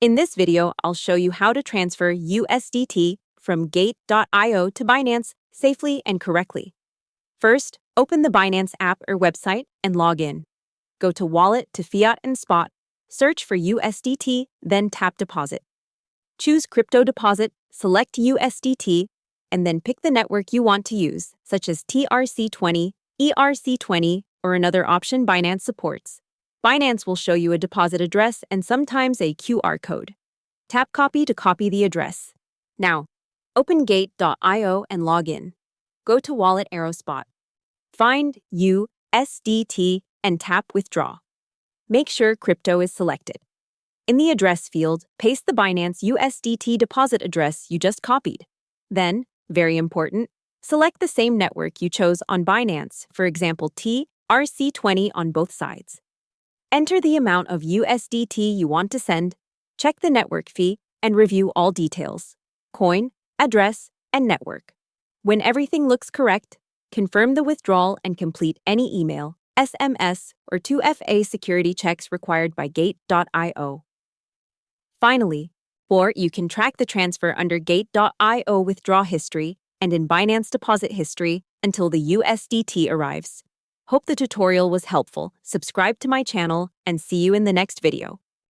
In this video, I'll show you how to transfer USDT from Gate.io to Binance safely and correctly. First, open the Binance app or website and log in. Go to Wallet to Fiat and Spot, search for USDT, then tap Deposit. Choose Crypto Deposit, select USDT, and then pick the network you want to use, such as TRC20, ERC20, or another option Binance supports. Binance will show you a deposit address and sometimes a QR code. Tap Copy to copy the address. Now, open Gate.io and log in. Go to Wallet arrow Spot. Find USDT and tap Withdraw. Make sure Crypto is selected. In the address field, paste the Binance USDT deposit address you just copied. Then, very important, select the same network you chose on Binance, for example TRC20 on both sides. Enter the amount of USDT you want to send, check the network fee, and review all details: coin, address, and network. When everything looks correct, confirm the withdrawal and complete any email, SMS, or 2FA security checks required by Gate.io. Finally, you can track the transfer under Gate.io withdrawal history and in Binance deposit history until the USDT arrives. Hope the tutorial was helpful. Subscribe to my channel and see you in the next video.